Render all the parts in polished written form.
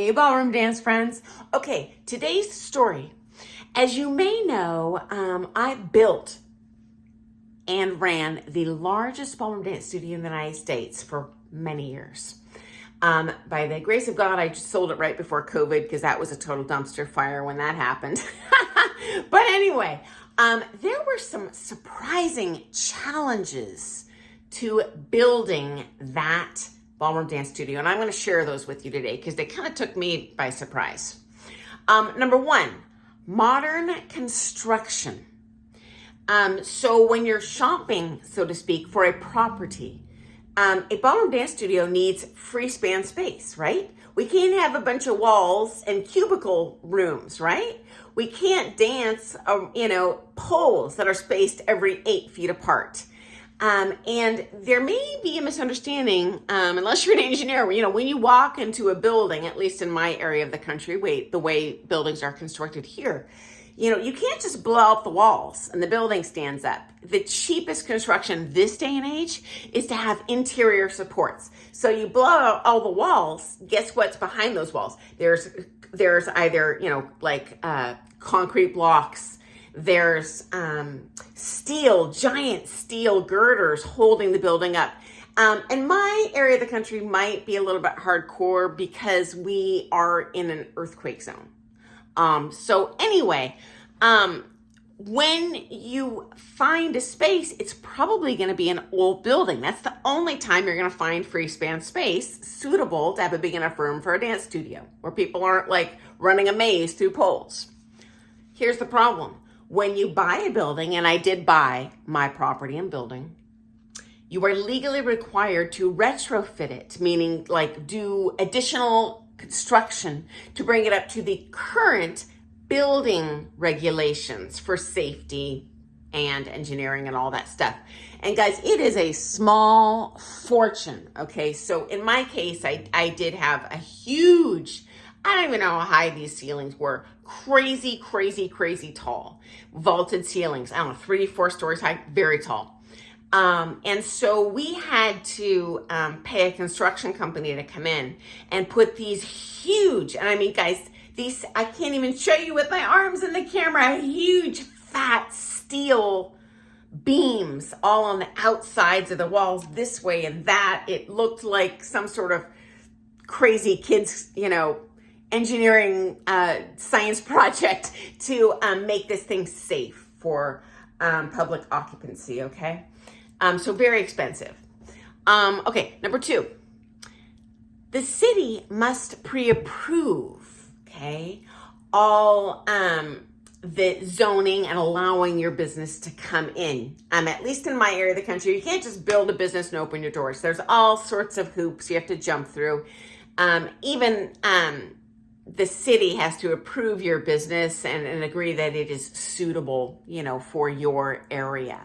Hey, ballroom dance friends. Okay, today's story. As you may know, I built and ran the largest ballroom dance studio in the United States for many years. By the grace of God, I just sold it right before COVID because that was a total dumpster fire when that happened. But anyway, there were some surprising challenges to building that ballroom dance studio, and I'm going to share those with you today because they kind of took me by surprise. Number one, modern construction. So when you're shopping, so to speak, for a property, a ballroom dance studio needs free span space, right? We can't have a bunch of walls and cubicle rooms, right? We can't dance, poles that are spaced every 8 feet apart. And there may be a misunderstanding, unless you're an engineer, when you walk into a building, at least in my area of the country, the way buildings are constructed here, you can't just blow out the walls and the building stands up. The cheapest construction this day and age is to have interior supports. So you blow out all the walls, guess what's behind those walls? There's either, concrete blocks. There's giant steel girders holding the building up. And my area of the country might be a little bit hardcore because we are in an earthquake zone. So anyway, when you find a space, it's probably going to be an old building. That's the only time you're going to find free span space suitable to have a big enough room for a dance studio where people aren't like running a maze through poles. Here's the problem. When you buy a building, and I did buy my property and building, you are legally required to retrofit it, meaning like do additional construction to bring it up to the current building regulations for safety and engineering and all that stuff. And guys, it is a small fortune, okay? So in my case, I did have a huge, I don't even know how high these ceilings were. Crazy tall. Vaulted ceilings. I don't know, 3-4 stories high, very tall. And so we had to pay a construction company to come in and put these huge, and I mean, guys, these, I can't even show you with my arms in the camera, huge fat steel beams all on the outsides of the walls this way and that. It looked like some sort of crazy kids, engineering science project to make this thing safe for public occupancy, okay? So very expensive. Okay, number two, the city must pre-approve, okay, all the zoning and allowing your business to come in. At least in my area of the country, you can't just build a business and open your doors. There's all sorts of hoops you have to jump through. Even the city has to approve your business and agree that it is suitable, for your area.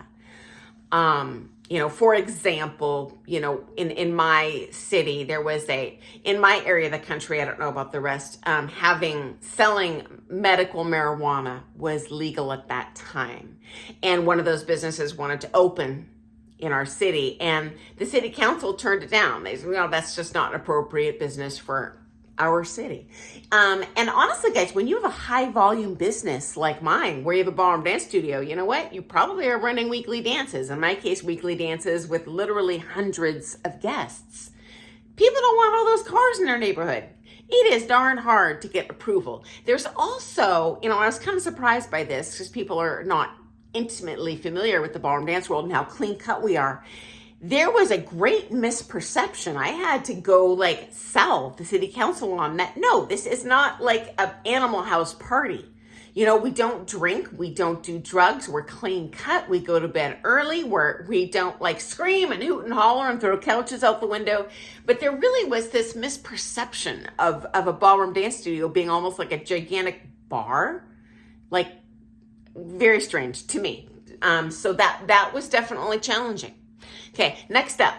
For example, in my city, there was in my area of the country, I don't know about the rest, selling medical marijuana was legal at that time. And one of those businesses wanted to open in our city, and the city council turned it down. They said, that's just not an appropriate business for our city. And honestly, guys, when you have a high volume business like mine, where you have a ballroom dance studio, you know what? You probably are running weekly dances. In my case, weekly dances with literally hundreds of guests. People don't want all those cars in their neighborhood. It is darn hard to get approval. There's also, I was kind of surprised by this because people are not intimately familiar with the ballroom dance world and how clean cut we are. There was a great misperception. I had to go sell the city council on that. No, this is not like an Animal House party. We don't drink. We don't do drugs. We're clean cut. We go to bed early. We don't scream and hoot and holler and throw couches out the window. But there really was this misperception of a ballroom dance studio being almost like a gigantic bar. Very strange to me. So that was definitely challenging. Okay, next up,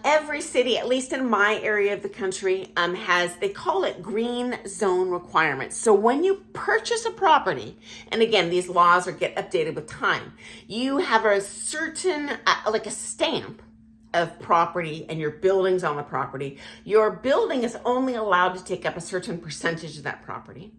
every city, at least in my area of the country, they call it green zone requirements. So when you purchase a property, and again, these laws get updated with time, you have a certain, a stamp of property and your buildings on the property, your building is only allowed to take up a certain percentage of that property.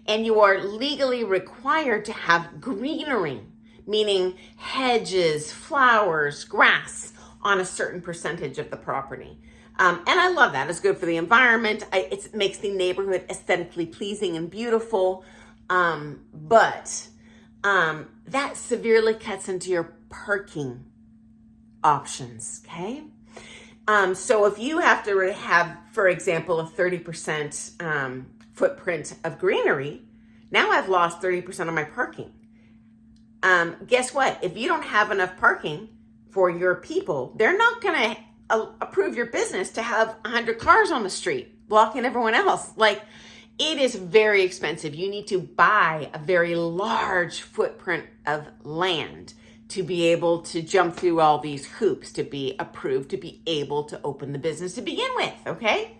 And you are legally required to have greenery, meaning hedges, flowers, grass on a certain percentage of the property. And I love that. It's good for the environment. It makes the neighborhood aesthetically pleasing and beautiful. But that severely cuts into your parking options, okay? So if you have to have, for example, a 30% footprint of greenery, now I've lost 30% of my parking. Guess what? If you don't have enough parking for your people, they're not going to approve your business to have 100 cars on the street blocking everyone else. Like, it is very expensive. You need to buy a very large footprint of land to be able to jump through all these hoops to be approved, to be able to open the business to begin with, okay?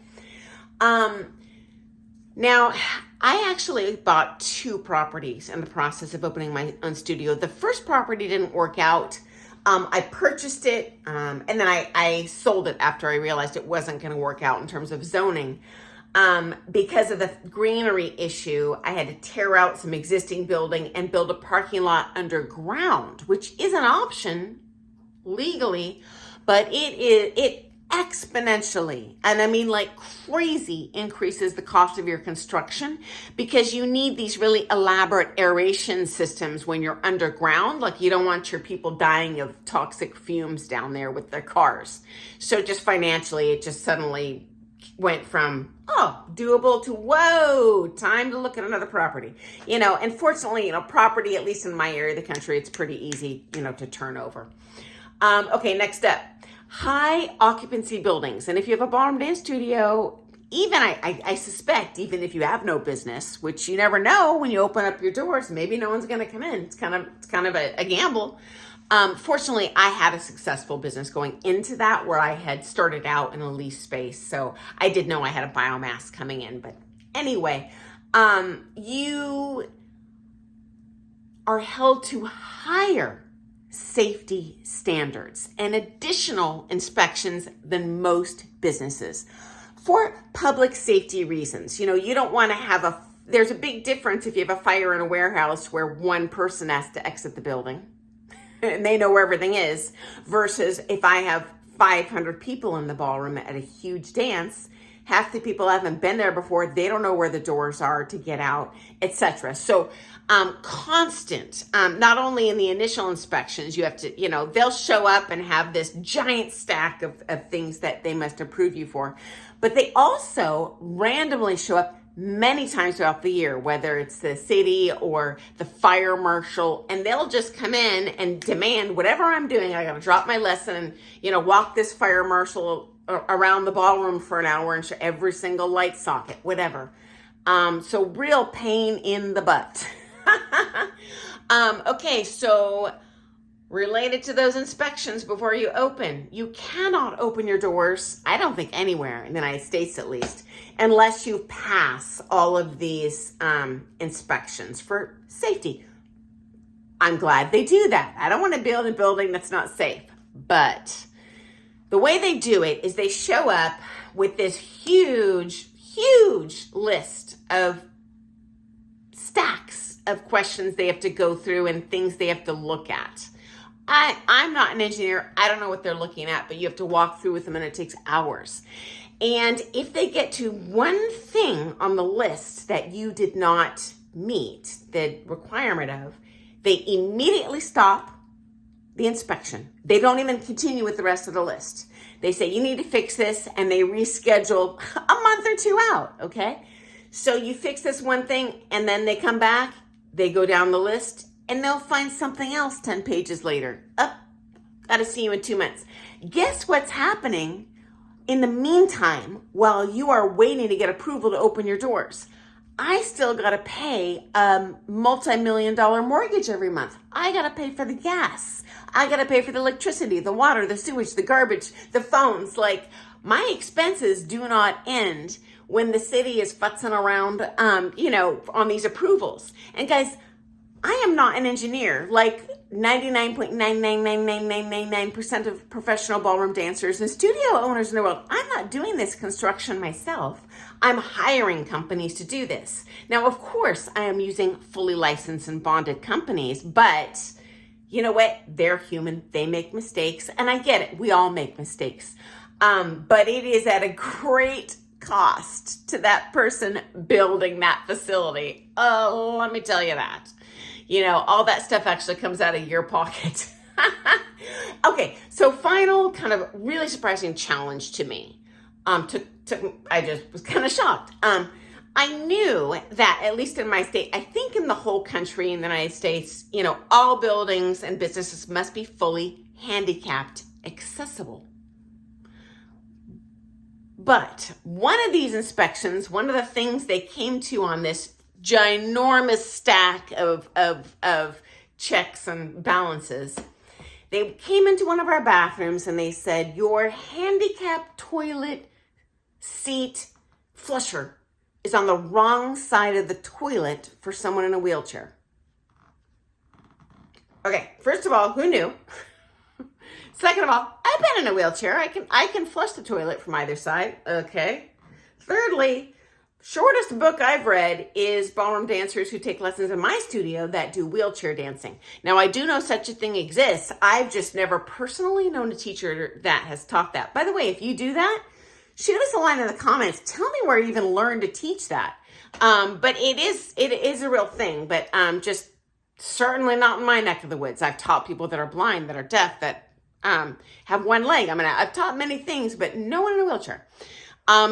Now, I actually bought 2 properties in the process of opening my own studio. The first property didn't work out. I purchased it, and then I sold it after I realized it wasn't going to work out in terms of zoning. Because of the greenery issue, I had to tear out some existing building and build a parking lot underground, which is an option legally, but it exponentially, and I mean like crazy, increases the cost of your construction, because you need these really elaborate aeration systems when you're underground. Like, you don't want your people dying of toxic fumes down there with their cars. So just financially, it just suddenly went from, doable to, whoa, time to look at another property. And fortunately, property, at least in my area of the country, it's pretty easy, to turn over. Okay, next up, high occupancy buildings. And if you have a ballroom dance studio, even I suspect, even if you have no business, which you never know when you open up your doors, maybe no one's going to come in. It's kind of a gamble. Fortunately, I had a successful business going into that, where I had started out in a lease space. So I did know I had a biomass coming in. But anyway, you are held to higher safety standards and additional inspections than most businesses for public safety reasons. You don't want to have there's a big difference if you have a fire in a warehouse where one person has to exit the building and they know where everything is, versus if I have 500 people in the ballroom at a huge dance. Half the people haven't been there before. They don't know where the doors are to get out, etc. So constant, not only in the initial inspections, you have to, they'll show up and have this giant stack of things that they must approve you for. But they also randomly show up many times throughout the year, whether it's the city or the fire marshal, and they'll just come in and demand whatever I'm doing. I got to drop my lesson and, walk this fire marshal around the ballroom for an hour and show every single light socket, whatever. So real pain in the butt. Okay, so related to those inspections before you open, you cannot open your doors, I don't think anywhere in the United States at least, unless you pass all of these inspections for safety. I'm glad they do that. I don't want to build a building that's not safe, but the way they do it is they show up with this huge list of stacks of questions they have to go through and things they have to look at. I'm not an engineer. I don't know what they're looking at, but you have to walk through with them and it takes hours. And if they get to one thing on the list that you did not meet the requirement of, they immediately stop the inspection. They don't even continue with the rest of the list. They say, you need to fix this, and they reschedule a month or 2 out, okay? So you fix this one thing, and then they come back, they go down the list, and they'll find something else 10 pages later. Gotta see you in 2 months. Guess what's happening in the meantime while you are waiting to get approval to open your doors? I still got to pay a multi-million-dollar mortgage every month. I got to pay for the gas. I got to pay for the electricity, the water, the sewage, the garbage, the phones. Like, my expenses do not end when the city is futzing around, on these approvals. And guys, I am not an engineer like 99.9999999% of professional ballroom dancers and studio owners in the world. I'm not doing this construction myself. I'm hiring companies to do this. Now, of course, I am using fully licensed and bonded companies, but you know what? They're human. They make mistakes, and I get it. We all make mistakes. But it is at a great cost to that person building that facility. Oh, let me tell you that. You know, all that stuff actually comes out of your pocket. Okay, so final kind of really surprising challenge to me. I just was kind of shocked. I knew that at least in my state, I think in the whole country in the United States, you know, all buildings and businesses must be fully handicapped accessible. But one of these inspections, one of the things they came to on this ginormous stack of checks and balances, they came into one of our bathrooms and they said, your handicapped toilet seat flusher is on the wrong side of the toilet for someone in a wheelchair. Okay, first of all, who knew? Second of all, I've been in a wheelchair. I can flush the toilet from either side. Okay. Thirdly, shortest book I've read is Ballroom Dancers Who Take Lessons in My Studio that do wheelchair dancing. Now, I do know such a thing exists. I've just never personally known a teacher that has taught that. By the way, if you do that, shoot us a line in the comments. Tell me where you even learned to teach that. But it is a real thing, but just certainly not in my neck of the woods. I've taught people that are blind, that are deaf, that have one leg. I mean, I've taught many things, but no one in a wheelchair.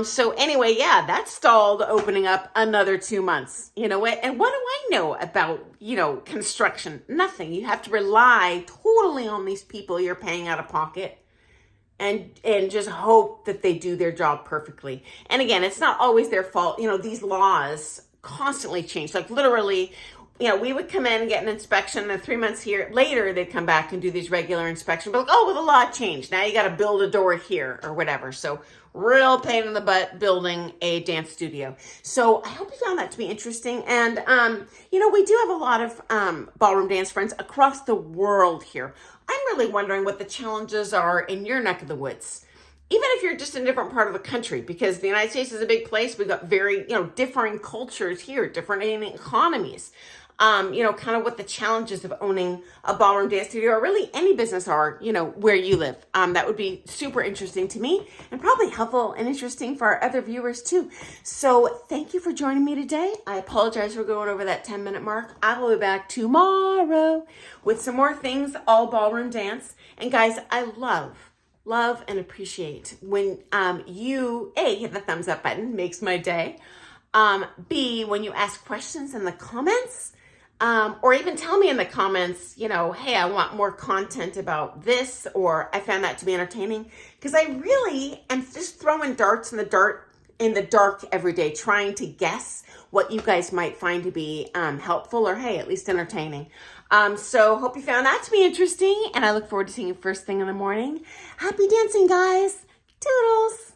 So anyway, yeah, that stalled opening up another 2 months. You know what? And what do I know about, you know, construction? Nothing. You have to rely totally on these people you're paying out of pocket and just hope that they do their job perfectly. And again, it's not always their fault. You know, these laws constantly change. Like literally, you know, we would come in and get an inspection, and 3 months later, they'd come back and do these regular inspections. But like, oh, well, the law changed. Now you got to build a door here or whatever. So real pain in the butt building a dance studio. So I hope you found that to be interesting. And, you know, we do have a lot of ballroom dance friends across the world here. I'm really wondering what the challenges are in your neck of the woods. Even if you're just in a different part of the country, because the United States is a big place. We've got very, you know, differing cultures here, different economies. You know, kind of what the challenges of owning a ballroom dance studio or really any business are, you know, where you live. That would be super interesting to me and probably helpful and interesting for our other viewers too. So thank you for joining me today. I apologize for going over that 10-minute mark. I will be back tomorrow with some more things, all ballroom dance. And guys, I love and appreciate when you, A, hit the thumbs up button, makes my day. B, when you ask questions in the comments, or even tell me in the comments, you know, hey, I want more content about this, or I found that to be entertaining, because I really am just throwing darts in the dark every day, trying to guess what you guys might find to be helpful or, hey, at least entertaining. So hope you found that to be interesting, and I look forward to seeing you first thing in the morning. Happy dancing, guys. Toodles.